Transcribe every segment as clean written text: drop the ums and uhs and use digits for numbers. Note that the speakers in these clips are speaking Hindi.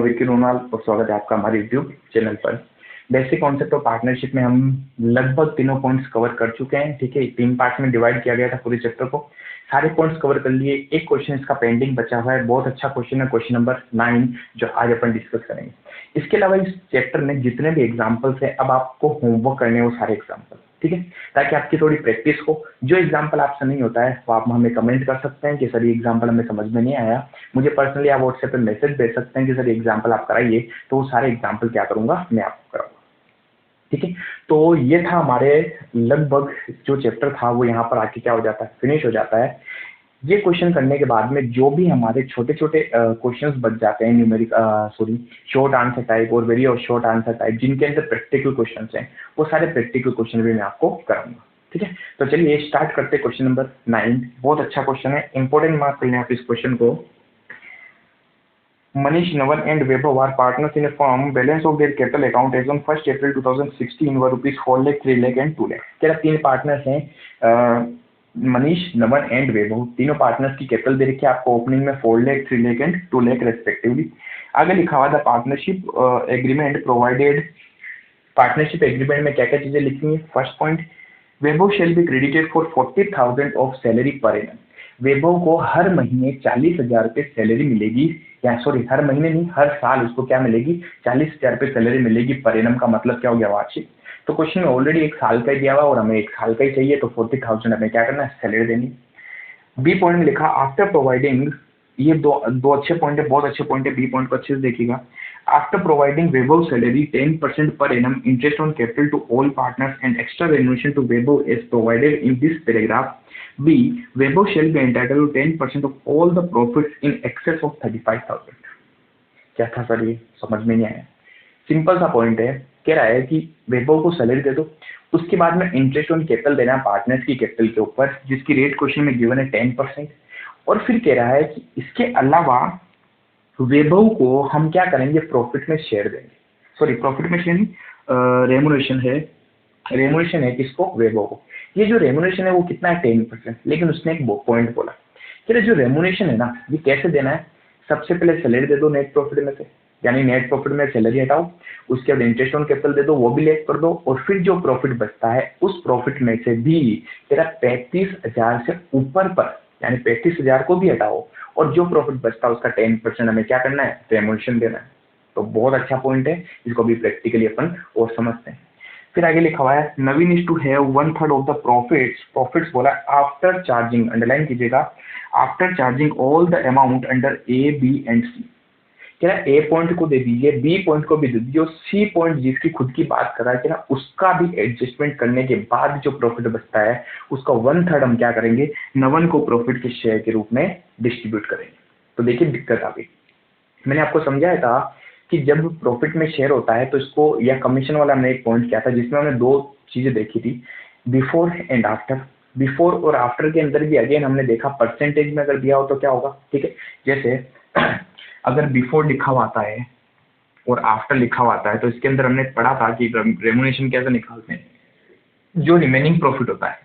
विक्की रोनाल और स्वागत है आपका हमारे यूट्यूब चैनल पर। बेसिक कॉन्सेप्ट ऑफ पार्टनरशिप में हम लगभग तीनों पॉइंट्स कवर कर चुके हैं। ठीक है, 3 पार्ट्स में डिवाइड किया गया था पूरे चैप्टर को। सारे पॉइंट्स कवर कर लिए। एक क्वेश्चन इसका पेंडिंग बचा हुआ है, बहुत अच्छा क्वेश्चन है, क्वेश्चन नंबर 9, जो आज अपन डिस्कस करेंगे। इसके अलावा इस चैप्टर में जितने भी एग्जाम्पल्स हैं, अब आपको होमवर्क करने हैं वो सारे एग्जाम्पल, ठीक है, ताकि आपकी थोड़ी प्रैक्टिस हो। जो एग्जाम्पल आपसे नहीं होता है वो आप हमें कमेंट कर सकते हैं कि सर ये एग्जाम्पल हमें समझ में नहीं आया। मुझे पर्सनली आप व्हाट्सएप पे मैसेज भेज सकते हैं कि सर एग्जाम्पल आप कराइए, तो वो सारे एग्जाम्पल क्या करूंगा, मैं आपको कराऊंगा। ठीक है, तो ये था हमारे लगभग जो चैप्टर था वो यहाँ पर आके क्या हो जाता है, फिनिश हो जाता है। ये क्वेश्चन करने के बाद में जो भी हमारे छोटे छोटे क्वेश्चंस बच जाते हैं, न्यूमेरिक शॉर्ट आंसर टाइप और वेरी शॉर्ट आंसर टाइप, जिनके अंदर प्रैक्टिकल क्वेश्चंस हैं, वो सारे प्रैक्टिकल क्वेश्चन भी मैं आपको कराऊंगा। ठीक है, तो चलिए स्टार्ट करते हैं क्वेश्चन नंबर 9। बहुत अच्छा क्वेश्चन है, इंपॉर्टेंट मार्क कर लें आप इस क्वेश्चन को। Manish, Navan and Vaibhav are partners in a firm. Balance of their capital account as on 1st April 2016 were rupees 4 lakh, 3 lakh and 2 lakh. क्या 3 पार्टनर्स हैं, मनीष, नवन एंड वैभव। तीनों पार्टनर्स की कैपिटल दे रखी है आपको ओपनिंग में 4 लाख, 3 लाख एंड 2 लाख रेस्पेक्टिवली। आगे लिखा हुआ था partnership agreement provided. Partnership agreement में क्या क्या चीजें लिखी हैं। First point, Vaibhav shall be credited for 40,000 of salary per annum. Vaibhav को हर महीने 40,000 रुपये सैलरी मिलेगी, या सॉरी हर महीने नहीं, हर साल उसको क्या मिलेगी, 40,000 रुपये सैलरी मिलेगी। पर एनम का मतलब क्या हो गया, वार्षिक। तो क्वेश्चन में ऑलरेडी 1 साल का ही दिया हुआ और हमें 1 साल का ही चाहिए, तो 40,000 हमें क्या करना है, सैलरी देनी। बी पॉइंट में लिखा आफ्टर प्रोवाइडिंग, ये दो अच्छे पॉइंट है, बहुत अच्छे पॉइंट है। बी पॉइंट को अच्छे से देखिएगा। After providing Vaibhav salary 10% per annum interest on capital to all partners and extra remuneration to Vaibhav as provided in this paragraph. B. Vaibhav shall be entitled to 10% of all the profits in excess of 35,000. क्या था सर, ये समझ में नहीं आया। सिंपल सा पॉइंट है, कह रहा है कि वैभव को सैलरी दे दो, उसके बाद में इंटरेस्ट ऑन कैपिटल देना पार्टनर्स की कैपिटल के ऊपर, जिसकी रेट क्वेश्चन में गिवन है 10%। और फिर कह रहा है कि इसके अलावा वैभव को हम क्या करेंगे, प्रॉफिट में शेयर देंगे। सॉरी, प्रॉफिट में शेयर नहीं, रेमुनेशन है। रेमुनेशन है किसको, वैभव को। ये जो रेमुनेशन है वो कितना है, 10%। लेकिन उसने एक पॉइंट बोला कि जो रेमुनेशन है ना, ये कैसे देना है। सबसे पहले सैलरी दे दो नेट प्रॉफिट में से, यानी नेट प्रॉफिट में सैलरी हटाओ, उसके बाद इंटरेस्ट ऑन कैपिटल दे दो, वो भी लेस कर दो, और फिर जो प्रॉफिट बचता है उस प्रॉफिट में से भी तेरा 35,000 से ऊपर पर, यानी 35,000 को भी हटाओ, और जो प्रॉफिट बचता है उसका 10% हमें क्या करना है, रेमुनेशन देना है। तो बहुत अच्छा पॉइंट है, इसको भी प्रैक्टिकली अपन और समझते हैं। फिर आगे लिखा हुआ है Naveen is to have 1/3 of the profits. Profits बोला आफ्टर चार्जिंग, अंडरलाइन कीजिएगा, after charging all the amount under A, B and C. क्या ए पॉइंट को दे दीजिए, बी पॉइंट को भी दे दीजिए, और सी पॉइंट जिसकी खुद की बात कर रहा है कि ना, उसका भी एडजस्टमेंट करने के बाद जो प्रॉफिट बचता है उसका 1/3 हम क्या करेंगे, नवन को प्रॉफिट के शेयर के रूप में डिस्ट्रीब्यूट करेंगे। तो देखिए दिक्कत आ गई। मैंने आपको समझाया था कि जब प्रॉफिट में शेयर होता है तो इसको, या कमीशन वाला हमने एक पॉइंट किया था जिसमें हमने 2 चीजें देखी थी, बिफोर एंड आफ्टर। बिफोर और आफ्टर के अंदर भी अगेन हमने देखा परसेंटेज में अगर दिया हो तो क्या होगा। ठीक है, जैसे अगर बिफोर लिखा हुआ आता है और आफ्टर लिखा हुआ आता है, तो इसके अंदर हमने पढ़ा था कि रेमुनेशन कैसे निकालते हैं, जो रिमेनिंग प्रॉफिट होता है।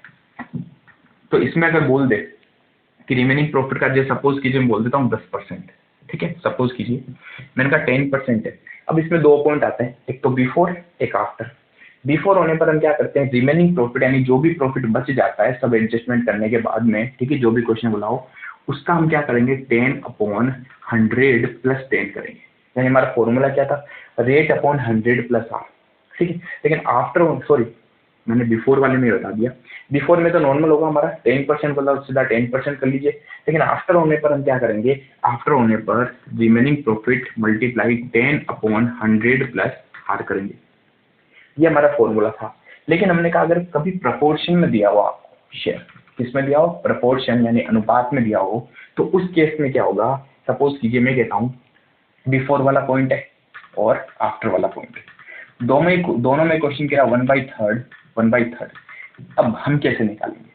तो इसमें अगर बोल दे कि रिमेनिंग प्रॉफिट का, जैसे सपोज कीजिए मैं बोल देता हूँ 10%, ठीक है, सपोज कीजिए मैंने कहा 10% है। अब इसमें 2 पॉइंट आते हैं, एक तो बिफोर, एक आफ्टर। बिफोर होने पर हम क्या करते हैं, रिमेनिंग प्रॉफिट, यानी जो भी प्रॉफिट बच जाता है सब एडजस्टमेंट करने के बाद में, ठीक है, जो भी क्वेश्चन बुलाओ उसका हम क्या करेंगे, 10/100 प्लस 10 करेंगे। यानी हमारा फॉर्मूला क्या था, रेट अपॉन 100 प्लस आर। ठीक है, लेकिन आफ्टर, सॉरी मैंने बिफोर वाले में बता दिया। बिफोर में तो नॉर्मल होगा हमारा 10%, बोला सीधा 10% कर लीजिए। लेकिन आफ्टर होने पर हम क्या करेंगे, आफ्टर होने पर remaining profit multiply 10/100 plus R करेंगे। ये हमारा फॉर्मूला था। लेकिन हमने कहा अगर कभी प्रपोर्शन में दिया हो आपको शेयर, किसमें दिया हो, प्रपोर्शन यानी अनुपात में दिया हो, तो उस केस में क्या होगा। सपोज कीजिए मैं कहता हूँ बिफोर वाला पॉइंट है और आफ्टर वाला पॉइंट है, दोनों में क्वेश्चन क्या, 1/3। अब हम कैसे निकालेंगे,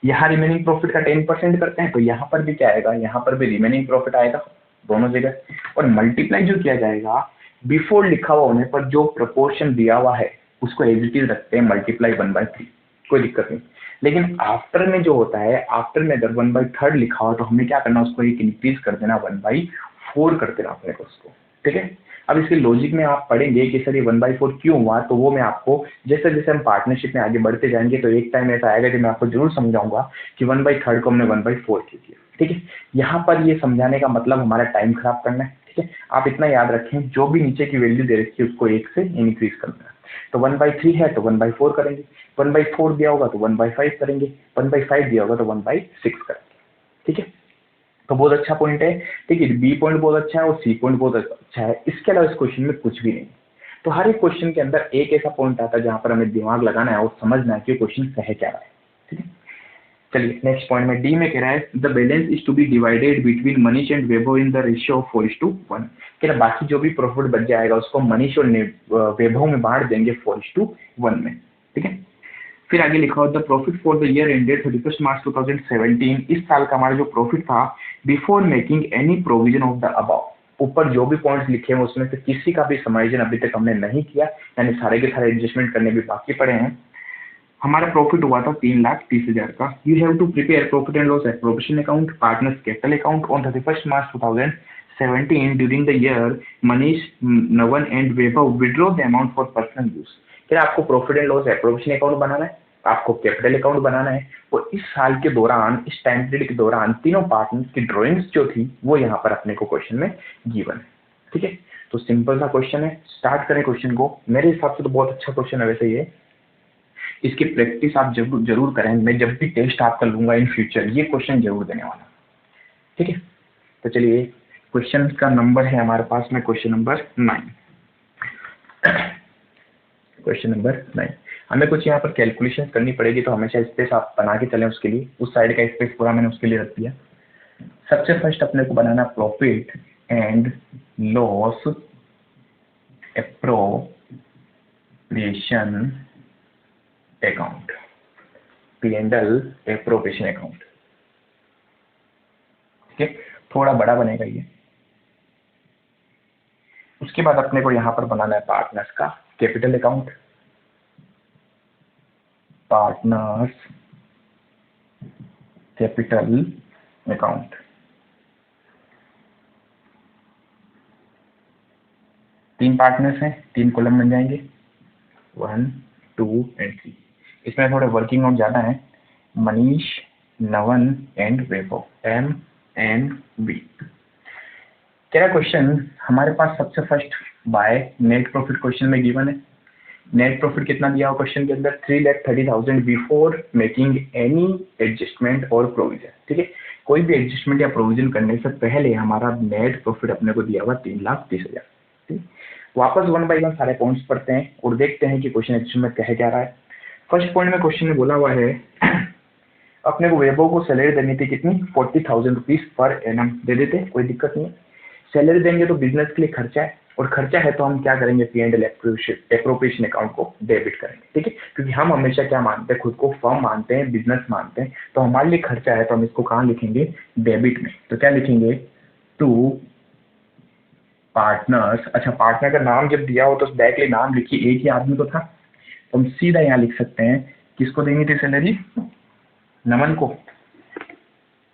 यहाँ रिमेनिंग प्रॉफिट का 10% करते हैं, तो यहाँ पर भी क्या आएगा, यहाँ पर भी रिमेनिंग प्रॉफिट आएगा दोनों जगह, और मल्टीप्लाई जो किया जाएगा बिफोर लिखा हुआ होने पर जो प्रपोर्शन दिया हुआ है उसको एज इट इज रखते हैं, मल्टीप्लाई 1/3, कोई दिक्कत नहीं। लेकिन आफ्टर में जो होता है, आफ्टर में अगर 1/3 लिखा हो तो हमें क्या करना, उसको एक इंक्रीज कर देना, 1/4 कर देना अपने को उसको। ठीक है। अब इसके लॉजिक में आप पढ़ेंगे कि सर ये 1/4 क्यों हुआ, तो वो मैं आपको जैसे जैसे हम पार्टनरशिप में आगे बढ़ते जाएंगे तो एक टाइम ऐसा आएगा कि मैं आपको जरूर समझाऊंगा कि 1/3 को हमने 1/4 क्यों किया। ठीक है, यहाँ पर ये समझाने का मतलब हमारा टाइम खराब करना है। ठीक है, आप इतना याद रखें, जो भी नीचे की वैल्यू दे रखी है उसको 1 से इंक्रीज करना है। तो 1/3 है तो 1/4 करेंगे, 1/4 दिया होगा तो 1/5 करेंगे, 1/5 दिया होगा तो 1/6 करेंगे। ठीक है, तो बहुत अच्छा पॉइंट है। ठीक है, बी पॉइंट बहुत अच्छा है और सी पॉइंट बहुत अच्छा है। इसके अलावा इस क्वेश्चन में कुछ भी नहीं। तो हर एक क्वेश्चन के अंदर एक ऐसा पॉइंट आता है जहां पर हमें दिमाग लगाना है और समझना है कि क्वेश्चन कह क्या रहा है। ठीक है, चलिए नेक्स्ट पॉइंट में डी में कह रहा है the balance is to be divided between Manish and Vaibhav in the ratio of 4:1। कह रहा बाकी जो भी प्रॉफिट बच जाएगा उसको मनीष और वैभव में बांट देंगे 4:1 में। ठीक है, फिर आगे लिखा हो the profit for the year ended 31 March 2017। इस साल का हमारा जो प्रॉफिट था before making any provision of the above. ऊपर जो भी पॉइंट्स लिखे हैं उसमें से किसी का भी समायोजन अभी तक हमने नहीं किया, यानी सारे के सारे एडजस्टमेंट करने भी बाकी पड़े हैं। हमारा प्रॉफिट हुआ था 3,30,000 का। You have to prepare profit and loss appropriation account, partners capital account on 31 March 2017 during the year Manish, Naveen and Vaibhav withdraw the amount for personal use. क्या आपको profit and loss appropriation account बनाना है, आपको कैपिटल अकाउंट बनाना है, और इस साल के दौरान, इस टाइम पीरियड के दौरान तीनों पार्टनर्स की ड्राइंग्स जो थी वो यहाँ पर अपने को क्वेश्चन में गिवन है। ठीक है, तो सिंपल सा क्वेश्चन है। स्टार्ट करें क्वेश्चन को। मेरे हिसाब से तो बहुत अच्छा क्वेश्चन है वैसे ये, इसकी प्रैक्टिस आप जरूर जरूर करें। मैं जब भी टेस्ट आपका लूंगा इन फ्यूचर ये क्वेश्चन जरूर देने वाला। ठीक है, तो चलिए क्वेश्चन का नंबर है हमारे पास में क्वेश्चन नंबर 9। क्वेश्चन नंबर 9 हमें कुछ यहाँ पर कैलकुलेशन करनी पड़ेगी, तो हमेशा स्पेस आप बना के चलें। उसके लिए उस साइड का स्पेस पूरा मैंने उसके लिए रख दिया। सबसे फर्स्ट अपने को बनाना profit and loss appropriation account, P&L appropriation account. ठीक है, थोड़ा बड़ा बनेगा ये। उसके बाद अपने को यहाँ पर बनाना है पार्टनर्स का capital account, partners capital account. तीन पार्टनर्स हैं, 3 कॉलम बन जाएंगे, 1, 2 एंड 3। इसमें थोड़े वर्किंग नोट ज्यादा है, Manish, Naveen and Vaibhav, M&V। क्या क्वेश्चन हमारे पास सबसे first by net profit question में गिवन है। नेट प्रॉफिट कितना दिया हो क्वेश्चन के अंदर, 3,30,000 बिफोर मेकिंग एनी एडजस्टमेंट और प्रोविजन। ठीक है, कोई भी एडजस्टमेंट या प्रोविजन करने से पहले हमारा नेट प्रॉफिट अपने को दिया हुआ 3,30,000। ठीक, वापस 1 बाय 1 सारे पॉइंट्स पढ़ते हैं और देखते हैं कि क्वेश्चन एक्चुअल में कह क्या रहा है। फर्स्ट पॉइंट में क्वेश्चन में बोला हुआ है अपने को वैभव को सैलरी देनी थी कितनी, 40,000 रुपीज पर एनम दे देते, कोई दिक्कत नहीं है। सैलरी देंगे तो बिजनेस के लिए खर्चा है, और खर्चा है तो हम क्या करेंगे, P&L एप्रोप्रिएशन अकाउंट को डेबिट करेंगे। ठीक है, क्योंकि हम हमेशा क्या मानते हैं, खुद को फर्म मानते हैं, बिजनेस मानते हैं, तो हमारे लिए खर्चा है तो हम इसको कहाँ लिखेंगे, डेबिट में। तो क्या लिखेंगे, टू पार्टनर्स। अच्छा, पार्टनर का नाम जब दिया हो तो डायरेक्टली नाम लिखिए, एक ही आदमी तो था, तो हम सीधा यहाँ लिख सकते हैं किसको देनी थी सैलरी, नमन को,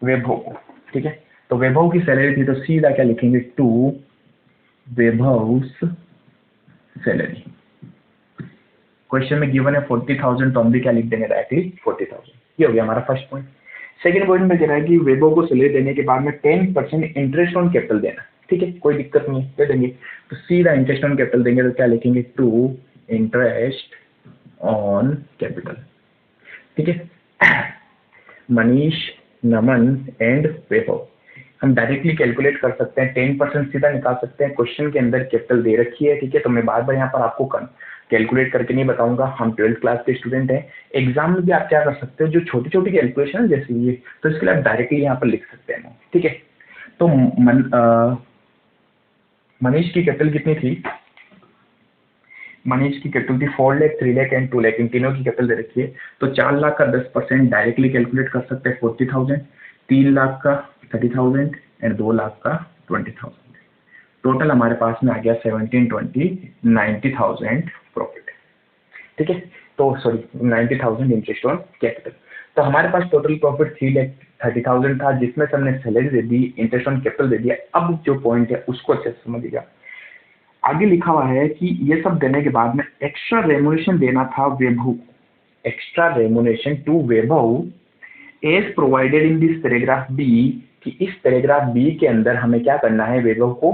वैभव को। ठीक है, तो वैभव की सैलरी थी तो सीधा क्या लिखेंगे, टू वैभव्स सैलरी। क्वेश्चन में गिवन है 40,000, तो हम भी क्या लिख देंगे, डायरेक्टली 40,000। ये हो गया हमारा फर्स्ट पॉइंट। सेकंड पॉइंट में कह रहा है कि वैभव को सैलरी देने के बाद में 10% इंटरेस्ट ऑन कैपिटल देना। ठीक है, कोई दिक्कत नहीं है, दे देंगे। तो सीधा इंटरेस्ट ऑन कैपिटल देंगे, तो क्या लिखेंगे, टू इंटरेस्ट ऑन कैपिटल। ठीक है, मनीष, नमन एंड वैभव। हम डायरेक्टली कैलकुलेट कर सकते हैं, 10% सीधा निकाल सकते हैं। क्वेश्चन के अंदर कैपिटल दे रखी है। ठीक है, तो मैं बार बार यहाँ पर आपको कैलकुलेट करके नहीं बताऊंगा, हम 12th क्लास के स्टूडेंट हैं। एग्जाम में भी आप क्या कर सकते हो, जो छोटी छोटी कैलकुलेशन है जैसे ये, तो इसके लिए आप डायरेक्टली यहाँ पर लिख सकते हैं। ठीक है, तो मनीष की कैपिटल कितनी थी, मनीष की कैपिटल थी 4 लाख, 3 लाख एंड 2 लाख, इन तीनों की कैपिटल दे रखी है। तो 4 लाख का 10% डायरेक्टली कैलकुलेट कर सकते हैं, 40,000, 3 लाख का 30,000 एंड 2 लाख का 20,000। टोटल हमारे पास में आ गया 17, 20, 90,000 प्रॉफिट। ठीक है, तो सॉरी 90,000 इंटरेस्ट ऑन कैपिटल। तो हमारे पास टोटल प्रॉफिट 3,30,000 था, जिसमें से हमने सैलरी दे दी, इंटरेस्ट ऑन कैपिटल दे दिया। अब जो पॉइंट है उसको अच्छे से समझिएगा। आगे लिखा हुआ है कि ये सब देने के बाद में एक्स्ट्रा रेमुनेशन देना था Vaibhav, extra remuneration to Vaibhav as provided in this paragraph B, कि इस पैराग्राफ बी के अंदर हमें क्या करना है, वैभव को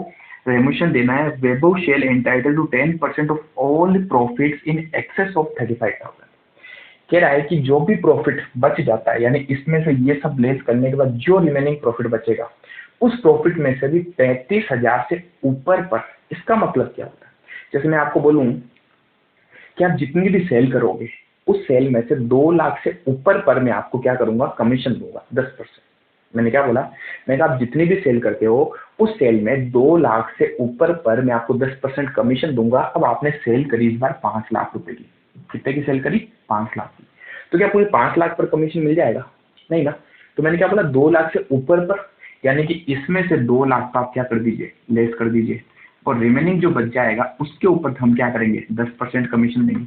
रेमुनेशन देना है। Vaibhav shall entitle to 10% of all profits in excess of 35,000। कह रहा है कि जो भी प्रॉफिट बच जाता है, यानी इसमें से ये सब लेस करने के बाद जो रिमेनिंग प्रॉफिट बचेगा, उस प्रॉफिट में से भी 35,000 से ऊपर पर, इसका मतलब क्या होता है, जैसे मैं आपको बोलूं कि आप जितनी भी सेल करोगे उस सेल में से 2 लाख से ऊपर पर मैं आपको क्या करूंगा, कमीशन दूंगा 10%। मैंने क्या बोला, मैंने कहा आप जितनी भी सेल करते हो उस सेल में 2 लाख से ऊपर पर मैं आपको 10% कमीशन दूंगा। अब आपने सेल करी इस बार 5 लाख रुपए की, कितने की सेल करी, 5 लाख की, तो क्या पूरे 5 लाख पर कमीशन मिल जाएगा, नहीं ना। तो मैंने क्या बोला, 2 लाख से ऊपर पर, यानी कि इसमें से 2 लाख का आप क्या कर दीजिए, लेस कर दीजिए, और रिमेनिंग जो बच जाएगा उसके ऊपर हम क्या करेंगे, 10% कमीशन देंगे।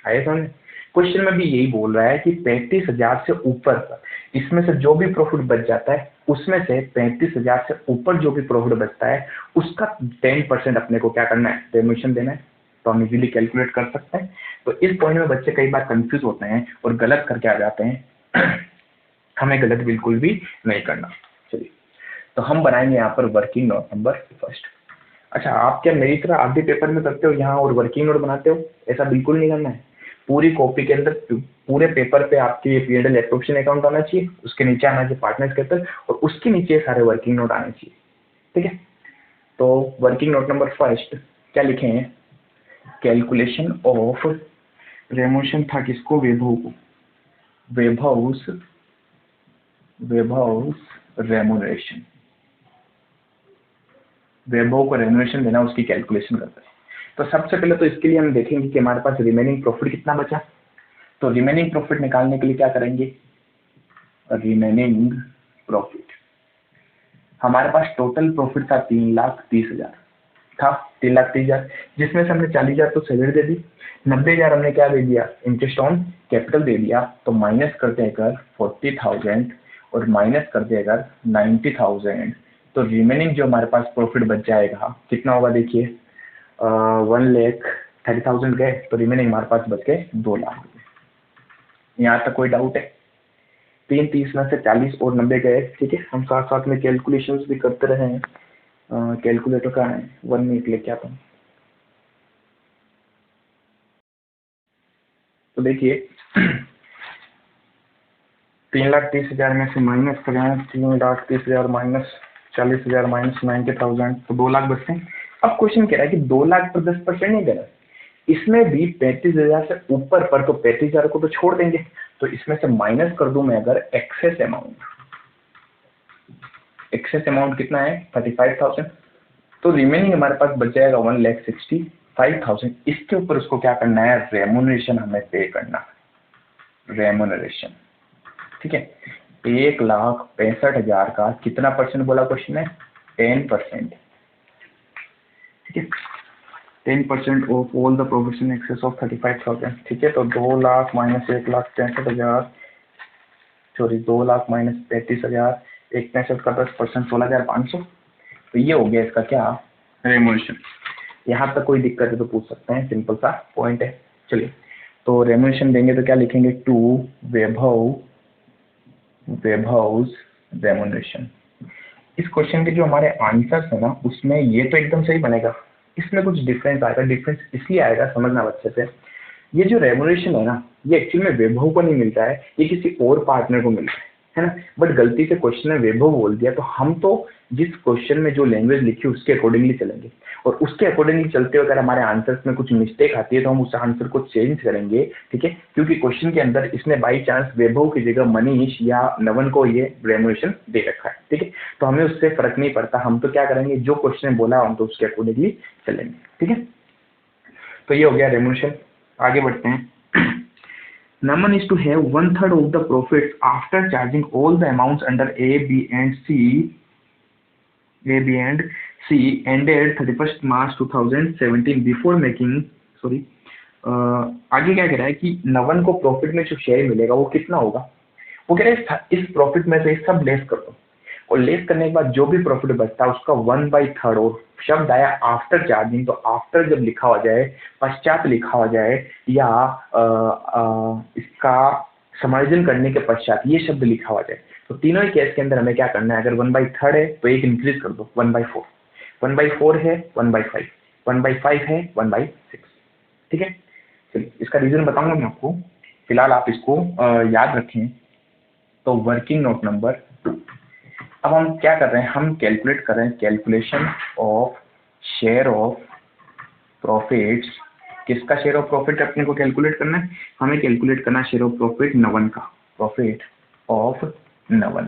आए समझ। क्वेश्चन में भी यही बोल रहा है कि 35,000 से ऊपर पर, इसमें से जो भी प्रॉफिट बच जाता है उसमें से 35,000 से ऊपर जो भी प्रॉफिट बचता है उसका 10% अपने को क्या करना है, रेमुनेशन देना है। तो हम इजीली कैलकुलेट कर सकते हैं। तो इस पॉइंट में बच्चे कई बार कंफ्यूज होते हैं और गलत करके आ जाते हैं। हमें गलत बिल्कुल भी नहीं करना। चलिए, तो हम बनाएंगे यहाँ पर वर्किंग नोट नंबर फर्स्ट। अच्छा, आप क्या मेरी तरह आधे पेपर में करते हो यहाँ और वर्किंग नोट बनाते हो, ऐसा बिल्कुल नहीं करना है। पूरी कॉपी के अंदर पूरे पेपर पे आपके ये P&L एप्रोप्रिएशन अकाउंट आना चाहिए, उसके नीचे आना चाहिए पार्टनर्स के अंदर, और उसके नीचे सारे वर्किंग नोट आने चाहिए। ठीक है, तो वर्किंग नोट नंबर फर्स्ट क्या लिखे हैं, कैलकुलेशन ऑफ रेमुनेशन था किसको, वैभव को, वैभव्स रेमुनेशन, वैभव को रेमुनेशन देना, उसकी कैलकुलेशन करते हैं। तो सबसे पहले तो इसके लिए हम देखेंगे कि हमारे पास रिमेनिंग प्रॉफिट कितना बचा। तो रिमेनिंग प्रॉफिट निकालने के लिए क्या करेंगे, रिमेनिंग प्रॉफिट, हमारे पास टोटल प्रॉफिट था 3,30,000 था, 3,30,000, जिसमें से हमने 40,000 तो सैलरी दे दी, 90,000 हमने क्या दे दिया, इंटरेस्ट ऑन कैपिटल दे दिया। तो माइनस करते हैं अगर 40,000 और माइनस करते हैं अगर 90,000, तो रिमेनिंग जो हमारे पास प्रॉफिट बच जाएगा कितना होगा, देखिए 1,30,000 गए, तो रिमेनिंग हमारे पास बच गए 2 लाख रुपए। यहाँ तक कोई डाउट है, 3,30 में से 40 और 90 गए। ठीक है, हम साथ साथ में कैलकुलेशंस भी करते रहे हैं। कैलकुलेटर का है, 1 मिनट लेके आता हूँ। तो देखिए 3,30,000 में से माइनस करें, 3,30,000 माइनस 40,000 माइनस 90,000, तो 2 लाख बचते हैं। अब क्वेश्चन कह रहा है कि 2 लाख पर 10% नहीं देना, इसमें भी 35,000 से ऊपर पर, तो 35,000 को तो छोड़ देंगे। तो इसमें से माइनस कर दूं मैं अगर एक्सेस अमाउंट, एक्सेस अमाउंट कितना है 35,000, तो रिमेनिंग हमारे पास बच जाएगा 1,65,000। इसके ऊपर उसको क्या करना है, रेमुनरेशन हमें पे करना, रेमुनरेशन। ठीक है, 1,65,000 का कितना परसेंट बोला क्वेश्चन में, 10%। ठीक है, 10% of all the profits in excess of 35,000। ठीक है, तो 2 lakh minus 1,65,000, sorry 2 lakh minus 35,000, 1,65 का 10%, 16,500। तो ये हो गया इसका क्या, रेमुनेशन। यहाँ तक कोई दिक्कत है तो पूछ सकते हैं, सिंपल सा पॉइंट है। चलिए, तो रेमुनेशन देंगे तो क्या लिखेंगे, टू वैभव्स रेमुनेशन। इस क्वेश्चन के जो हमारे आंसर्स है ना, उसमें ये तो एकदम सही बनेगा, इसमें कुछ डिफरेंस आएगा। डिफरेंस इसलिए आएगा, समझना अच्छे से, ये जो रेमुनेशन है ना, ये एक्चुअली में वैभव को नहीं मिलता है, ये किसी और पार्टनर को मिलता है ना। बट गलती से क्वेश्चन में वैभव बोल दिया, तो हम तो जिस क्वेश्चन में जो लैंग्वेज लिखी उसके अकॉर्डिंगली चलेंगे, और उसके अकॉर्डिंगली चलते हुए अगर हमारे आंसर्स में कुछ मिस्टेक आती है तो हम उस आंसर को चेंज करेंगे। ठीक है, क्योंकि क्वेश्चन के अंदर इसने बाई चांस वैभव की जगह मनीष या नवन को ये रेमुनेशन दे रखा है। ठीक है, तो हमें उससे फर्क नहीं पड़ता, हम तो क्या करेंगे, जो क्वेश्चन बोला हम तो उसके अकॉर्डिंगली चलेंगे। ठीक है, तो ये हो गया रेमुनेशन। आगे बढ़ते हैं। Naman is to have 1/3 of the profits after charging all the amounts under A, B and C ended 31st March 2017 before making, sorry, आगे क्या कह रहा है कि नवन को प्रॉफिट में जो शेयर मिलेगा वो कितना होगा। वो कह रहा है इस प्रॉफिट में से सब लेस कर दो। और लेस करने के बाद जो भी प्रॉफिट बचता है उसका 1/3, और शब्द आया आफ्टर चार्जिंग, तो आफ्टर जब लिखा हो जाए, पश्चात लिखा हो जाए, या इसका समायोजन करने के पश्चात ये शब्द लिखा हो जाए, तो तीनों ही केस के अंदर हमें क्या करना है, अगर 1/3 है तो एक इंक्रीज कर दो 1/4, 1/4 है 1/5, 1/5 है 1/6। ठीक है, चलिए इसका रीजन बताऊंगा मैं आपको, फिलहाल आप इसको याद रखें। तो वर्किंग नोट नंबर 2, अब हम क्या कर रहे हैं, हम कैलकुलेट कर रहे हैं calculation of share of profits. किसका शेयर ऑफ प्रॉफिट अपने को कैलकुलेट करना है, हमें कैलकुलेट करना है शेयर ऑफ प्रॉफिट नवन का, प्रॉफिट ऑफ नवन,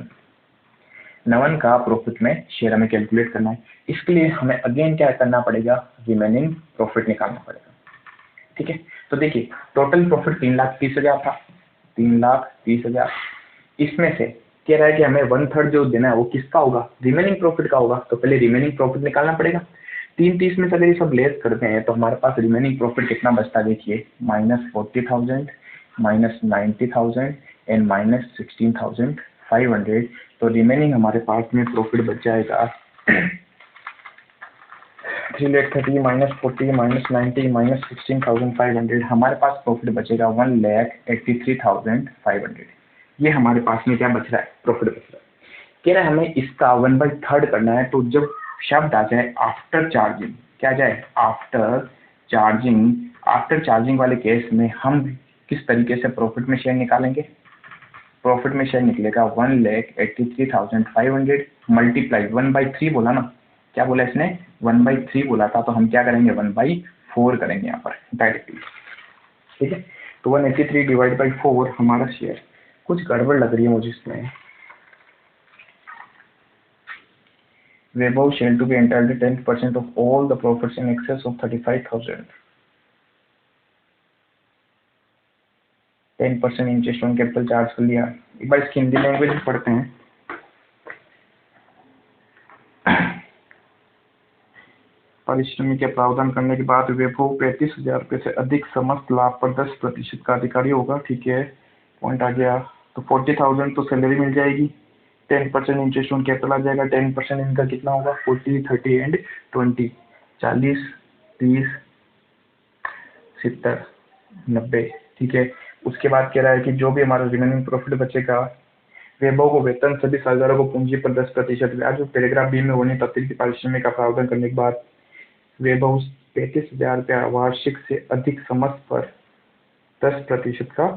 नवन का प्रॉफिट में शेयर हमें कैलकुलेट करना है। इसके लिए हमें अगेन क्या करना पड़ेगा, रिमेनिंग प्रॉफिट निकालना पड़ेगा। ठीक है, तो देखिए टोटल प्रॉफिट 3,30,000 था, 3,30,000, इसमें से कह रहा है कि हमें 1/3 जो देना है वो किसका होगा, रिमेनिंग प्रॉफिट का होगा, तो पहले रिमेनिंग प्रॉफिट निकालना पड़ेगा। 330 में से अगर ये सब लेस करते हैं तो हमारे पास रिमेनिंग प्रॉफिट कितना बचता है, देखिए -40,000, -90,000 एंड -16,500। तो रिमेनिंग हमारे पास में प्रॉफिट बच जाएगा 3,30,000 -40 -90 -16,500, हमारे पास प्रॉफिट बचेगा 1,83,500। ये हमारे पास में क्या बच रहा है, प्रॉफिट बच रहा है। कह रहा है हमें इसका 1/3 करना है, तो जब शब्द आ जाए आफ्टर चार्जिंग, क्या जाए आफ्टर चार्जिंग, आफ्टर चार्जिंग वाले केस में हम किस तरीके से प्रॉफिट में शेयर निकालेंगे, प्रॉफिट में शेयर निकलेगा 1,83,500 मल्टीप्लाई 1/3 बोला ना, क्या बोला इसने 1/3 बोला था, तो हम क्या करेंगे 1/4 करेंगे यहाँ पर डायरेक्टली। ठीक है, तो 183 डिवाइड बाई 4 हमारा शेयर, कुछ गड़बड़ लग रही है मुझे इसमें। Webhow shall to be entitled to 10% of all the profits in excess of 35,000. 10% interest on capital charge कर लिया। एक बार इसकी हिंदी लैंग्वेज में पढ़ते हैं। परिश्रमी के प्रावधान करने के बाद वैभव 35,000 रुपये से अधिक समस्त लाभ पर 10% का अधिकारी होगा। ठीक है, पॉइंट आ गया। तो 40,000 तो सैलरी मिल जाएगी, 10% इंटरेस्ट ऑन कैपिटल आ जाएगा, 10% इनका कितना होगा 40, 30 एंड 20, 40, 30, 70, 90। ठीक है, उसके बाद कह रहा है कि जो भी हमारा रिमेनिंग प्रॉफिट बचेगा, वैभव को वेतन सभी साझेदारों को पूंजी पर 10% ब्याज, जो पैराग्राफ बी में वर्णित अतिरिक्त पारिश्रमिक का प्रावधान करने के बाद वैभव 35,000 रुपया वार्षिक से अधिक समस्त पर 10% का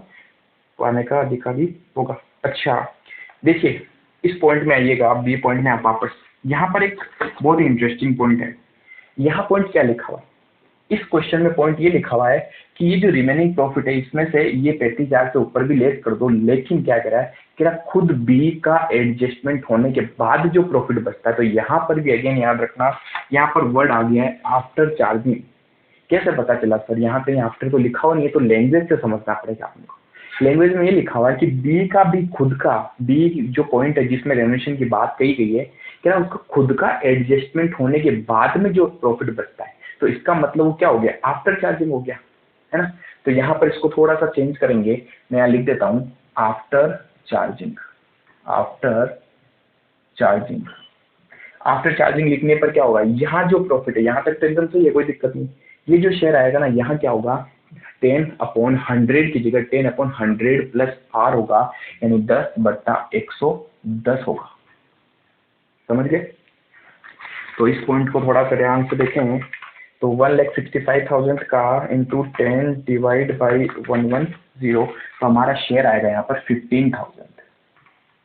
पाने का अधिकारी होगा। अच्छा देखिए, इस पॉइंट में आइएगा आप, बी पॉइंट में आप वापस, यहाँ पर एक बहुत ही इंटरेस्टिंग पॉइंट है। यहाँ पॉइंट क्या लिखा हुआ है, इस क्वेश्चन में पॉइंट ये लिखा हुआ है कि ये जो रिमेनिंग प्रॉफिट है इसमें से ये 35,000 से ऊपर भी लेस कर दो, लेकिन क्या कह रहा है कि खुद बी का एडजस्टमेंट होने के बाद जो प्रॉफिट बचता है। तो यहाँ पर भी अगेन याद रखना, यहाँ पर वर्ड आ गया है आफ्टर चार्जिंग। कैसे पता चला सर, यहाँ कहीं आफ्टर तो लिखा हुआ नहीं है, तो लैंग्वेज से समझना पड़ेगा आपको। लैंग्वेज में ये लिखा हुआ है कि बी का भी खुद का, बी जो पॉइंट है जिसमें रेम्युनरेशन की बात कही गई है, क्या उसका खुद का एडजस्टमेंट होने के बाद में जो प्रॉफिट बचता है, तो इसका मतलब वो क्या हो गया, आफ्टर चार्जिंग हो गया, है ना। तो यहाँ पर इसको थोड़ा सा चेंज करेंगे, मैं यहाँ लिख देता हूँ after charging. After charging, after charging लिखने पर क्या होगा, यहाँ जो प्रॉफिट है यहाँ तक तो एकदम सही है, कोई दिक्कत नहीं। ये जो शेयर आएगा ना, यहाँ क्या होगा 10/100 की जगह 10/100 प्लस आर होगा, यानी 10/110 होगा। समझ गए। तो इस पॉइंट को थोड़ा सा ध्यान से देखें, तो 1,65,000 का इंटू 10 डिवाइड बाई 110, तो हमारा शेयर आएगा यहाँ पर 15,000।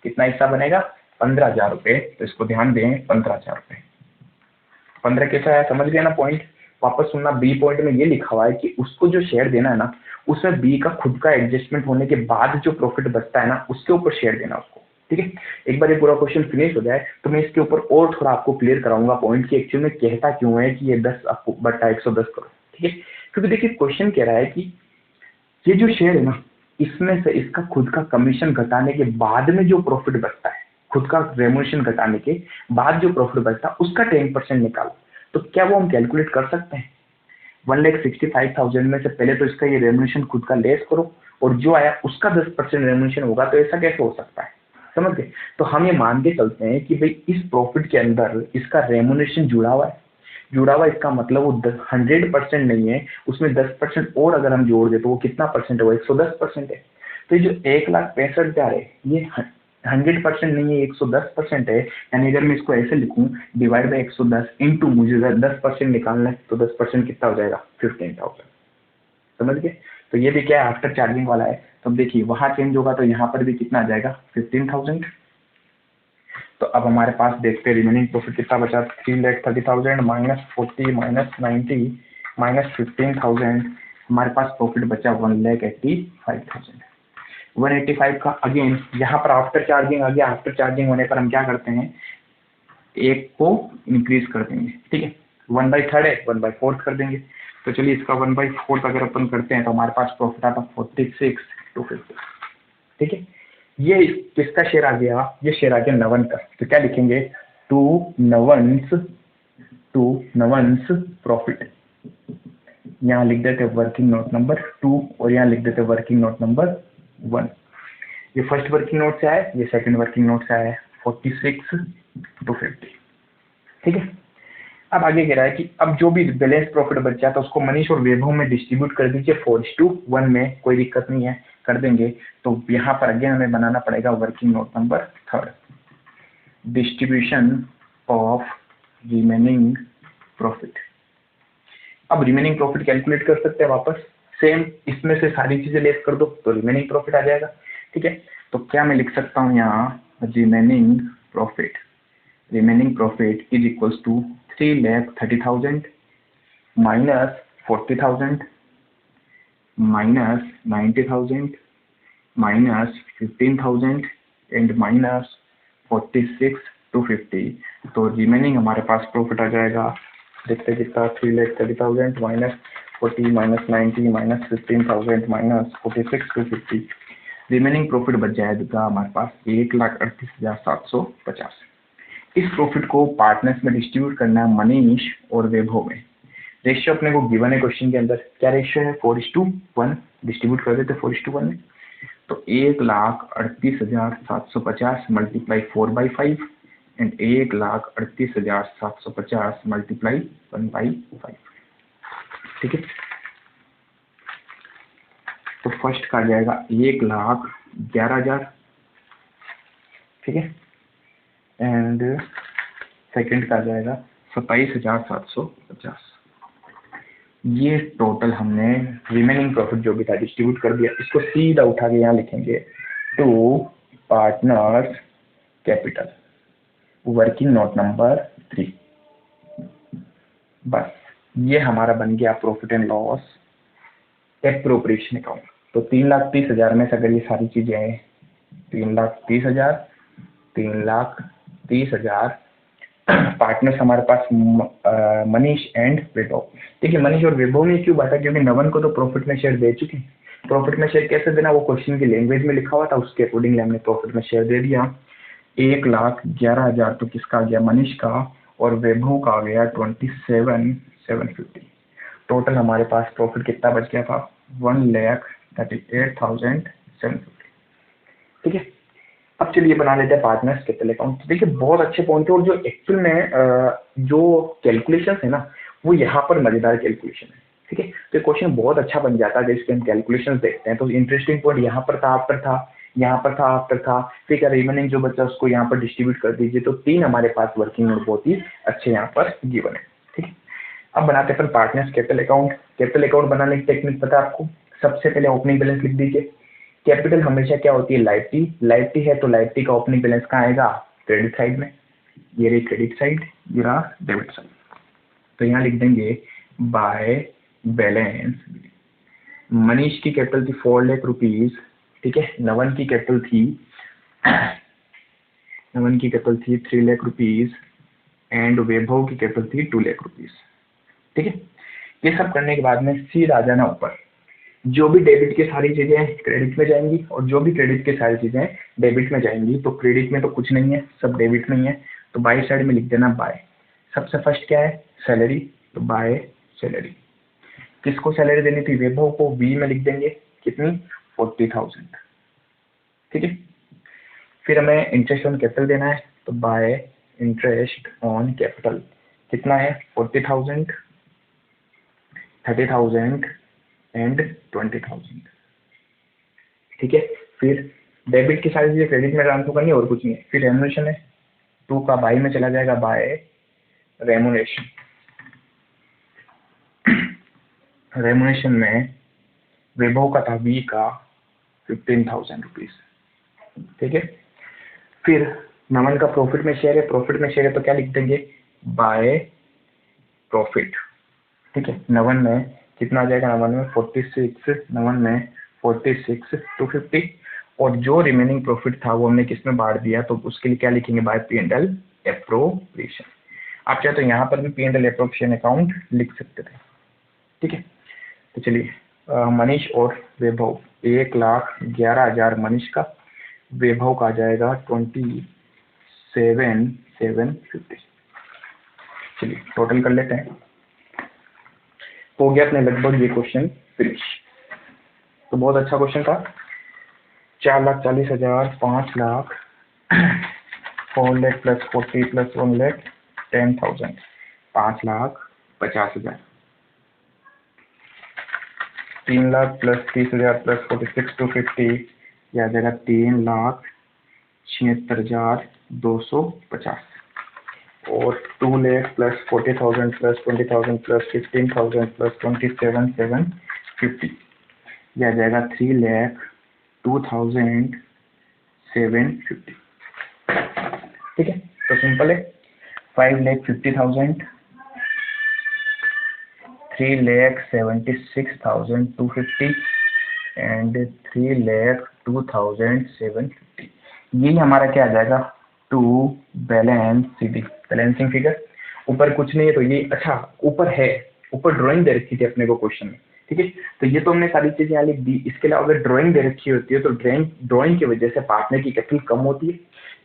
कितना हिस्सा बनेगा 15,000 रुपये। तो इसको ध्यान दें 15,000 रुपये। 15 कैसा है, समझ गए ना पॉइंट। वापस सुनना, बी पॉइंट में ये लिखा हुआ है कि उसको जो शेयर देना है ना, उसमें बी का खुद का एडजस्टमेंट होने के बाद जो प्रॉफिट बचता है ना, उसके ऊपर शेयर देना उसको। ठीक है, एक बार ये पूरा क्वेश्चन फिनिश हो जाए तो मैं इसके ऊपर और थोड़ा आपको क्लियर कराऊंगा पॉइंट की एक्चुअल में कहता क्यों है कि ये 10/110 करो। ठीक है, क्योंकि देखिए क्वेश्चन कह रहा है कि ये जो शेयर है ना, इसमें से इसका खुद का कमीशन घटाने के बाद में जो प्रॉफिट बचता है, खुद का रेम्युनरेशन घटाने के बाद जो प्रॉफिट बचता है उसका 10% निकालो। तो क्या वो हम कैलकुलेट कर सकते हैं। 1,65,000 में से पहले तो इसका ये रेम्युनरेशन खुद का लेस करो, और जो आया उसका 10% रेम्युनरेशन होगा, तो ऐसा कैसे हो सकता है। समझ गए। तो हम ये मान के चलते हैं कि भाई इस प्रॉफिट के अंदर इसका रेमुनेशन जुड़ा हुआ है। जुड़ा हुआ इसका मतलब वो 100% नहीं है, उसमें 10% और अगर हम जोड़ दे तो वो कितना परसेंट है, वो 110% है। तो ये जो 1,65,000 है ये 100% नहीं है, 110% है। यानी अगर मैं इसको ऐसे लिखूं, डिवाइड बाई 110 इंटू, मुझे 10% निकालना है तो 10% कितना हो जाएगा, 15,000। समझ गए। तो ये भी क्या है, आफ्टर चार्जिंग वाला है। तो अब देखिए वहां चेंज होगा तो यहाँ पर भी कितना आ जाएगा, 15,000। तो अब हमारे पास देखते हैं रिमेनिंग प्रॉफिट कितना बचा, 3,30,000 माइनस 40 माइनस 90 माइनस 15,000, हमारे पास प्रॉफिट बचा 1,85,000। 185 का अगेन यहाँ पर आफ्टर चार्जिंग आ गया। आफ्टर चार्जिंग होने पर हम क्या करते हैं, एक को इंक्रीज कर देंगे, ठीक है। 1/3 है, 1/4 कर देंगे। तो चलिए इसका 1/4 अगर अपन करते हैं तो हमारे पास प्रॉफिट आता 46,250, ठीक है। ये किसका शेयर आ गया, ये शेयर आ गया नवन का। तो क्या लिखेंगे, टू नवंस प्रॉफिट। यहाँ लिख देते वर्किंग नोट नंबर 2 और यहाँ लिख देते वर्किंग नोट नंबर 1। ये फर्स्ट वर्किंग नोट से आया, ये सेकंड वर्किंग नोट से आया, 46,250, ठीक है। अब आगे कह रहा है कि अब जो भी बैलेंस प्रॉफिट बच जाता है उसको मनीष और वैभव में डिस्ट्रीब्यूट कर दीजिए 4:1 में, कोई दिक्कत नहीं है, कर देंगे। तो यहाँ पर अगेन हमें बनाना पड़ेगा working note number 3, distribution of remaining profit. अब रिमेनिंग प्रॉफिट कैलकुलेट कर सकते हैं वापस, सेम इसमें से सारी चीजें लेस कर दो तो रिमेनिंग प्रॉफिट आ जाएगा, ठीक है। तो क्या मैं लिख सकता हूँ यहाँ, remaining profit is equals to 3,30,000 minus 40,000 minus 90,000 minus 15,000 and minus 46,250। तो रिमेनिंग हमारे पास प्रॉफिट आ जाएगा, देखते कितना, 3,30,000 minus 40 minus 90 minus 15,000 minus 46,250। Remaining profit बच जाएगा हमारे पास 1,38,750। इस प्रॉफिट को पार्टनर्स में डिस्ट्रीब्यूट करना है मनीष और वैभव में। रेशियो अपने को गिवन है क्वेश्चन के अंदर, क्या रेशियो है, 4:1, डिस्ट्रीब्यूट कर देते 4:1 में। तो 1,38,750 मल्टीप्लाई 4/5 एंड 1,38,750 मल्टीप्लाई 1/5, ठीक है। तो फर्स्ट का आ जाएगा 1,11,000, ठीक है, एंड सेकंड का आ जाएगा 27,750। ये टोटल हमने रिमेनिंग प्रॉफिट जो भी था डिस्ट्रीब्यूट कर दिया। इसको सीधा उठा के यहाँ लिखेंगे to partners capital, working note number 3। बस ये हमारा बन गया profit and loss appropriation account. तो 3,30,000 में से अगर ये सारी चीजें हैं, 3,30,000, 3,30,000 पार्टनर्स हमारे पास मनीष एंड वैभव। देखिए मनीष और वैभव ने क्यों बांटा, क्योंकि नवन को तो प्रॉफिट में शेयर दे चुके। प्रॉफिट में शेयर कैसे देना, वो क्वेश्चन की लैंग्वेज में लिखा हुआ था, उसके अकॉर्डिंगली हमने प्रॉफिट में शेयर दे दिया। 1,11,000 तो किसका आ गया, मनीष का, और वैभव का आ गया 27,750। टोटल हमारे पास प्रॉफिट कितना बच गया था, 1,38,750, ठीक है। अब चलिए बना लेते हैं पार्टनर्स कैपिटल अकाउंट। देखिए बहुत अच्छे पॉइंट है, और जो एक्चुअल में जो कैलकुलेशन है ना, वो यहाँ पर मजेदार कैलकुलेशन है, ठीक है। तो क्वेश्चन बहुत अच्छा बन जाता है जब इसके हम कैलकुलेशन देखते हैं। तो इंटरेस्टिंग पॉइंट यहाँ पर था, आफ्टर था, यहाँ पर था, आफ्टर था, फिर क्या रिमेनिंग जो बचा उसको यहाँ पर डिस्ट्रीब्यूट कर दीजिए। तो 3 हमारे पास वर्किंग नोट बहुत ही अच्छे यहाँ पर गिवन है, ठीक है। अब बनाते हैं partners capital account. Capital account बनाने की टेक्निक पता है आपको। सबसे पहले ओपनिंग बैलेंस लिख दीजिए। कैपिटल हमेशा क्या होती है, लाइबिलिटी है, तो लाइबिलिटी का ओपनिंग बैलेंस कहाँ आएगा, क्रेडिट साइड में। ये रही क्रेडिट साइड, ये रहा डेबिट साइड। तो यहाँ लिख देंगे बाय बैलेंस। मनीष की कैपिटल थी 4 लाख रुपीज, ठीक है। नवन की कैपिटल थी 3 लाख रुपीज एंड वैभव की कैपिटल थी 2 लाख रुपीज, ठीक है। ये सब करने के बाद में सीधा आ जाना ऊपर। जो भी डेबिट की सारी चीजें क्रेडिट में जाएंगी और जो भी क्रेडिट की सारी चीजें डेबिट में जाएंगी। तो क्रेडिट में तो कुछ नहीं है, सब डेबिट में ही है। तो बाय साइड में लिख देना बाय। सबसे फर्स्ट क्या है, सैलरी, तो बाय सैलरी। किसको सैलरी देनी थी, वैभव को, वी में लिख देंगे कितनी, 40,000, ठीक है। फिर हमें इंटरेस्ट ऑन कैपिटल देना है, तो बाय इंटरेस्ट ऑन कैपिटल कितना है 40,000, 30,000 एंड 20,000। ठीक है, फिर डेबिट की सारी चीजें क्रेडिट में ट्रांसफर करनी है और कुछ नहीं है। फिर रेमुनेशन है, 2 का बाई में चला जाएगा बाय रेमुनेशन। रेमुनेशन में वैभव का था वी का 15,000 रुपीज। ठीक है, फिर नमन का प्रॉफिट में शेयर है, प्रॉफिट में शेयर है तो क्या लिख देंगे बाय प्रॉफिट। ठीक है, नवन में कितना आ जाएगा, नवन में 46, नवन में 46 250, और जो रिमेनिंग प्रॉफिट था वो हमने किस में बांट दिया, तो उसके लिए क्या लिखेंगे बाय P&L एप्रोप्रिएशन। आप चाहे तो यहाँ पर भी P&L एप्रोप्रिएशन अकाउंट लिख सकते थे। ठीक है, तो चलिए मनीष और वैभव 1,11,000 मनीष का, वैभव का आ जाएगा 27,750। चलिए टोटल कर लेते हैं, हो गया अपने लगभग ये क्वेश्चन फिनिश। तो बहुत अच्छा क्वेश्चन था। 4,40,000, 5 lakh, 4 lakh plus 40 plus 1 lakh 10,000, 5,50,000, 3 lakh plus 30,000 plus 46 250, यह आ जाएगा 3,76,250, और 2 lakh plus 40,000 plus 20,000 plus 15,000 plus 27,750, यह आ जाएगा 3,02,750। ठीक है, तो सिंपल है। 5,50,000, 3,76,250 एंड 3,02,750, ये हमारा क्या आ जाएगा to balance CD, balancing figure. ऊपर कुछ नहीं है तो ये अच्छा ऊपर है, ऊपर ड्राइंग दे रखी थी अपने को क्वेश्चन में। ठीक है, तो ये तो हमने सारी चीजें यहाँ लिख दी। इसके अलावा अगर ड्राइंग दे रखी होती है तो ड्राइंग की वजह से पार्टनर की कैपिटल कम होती है,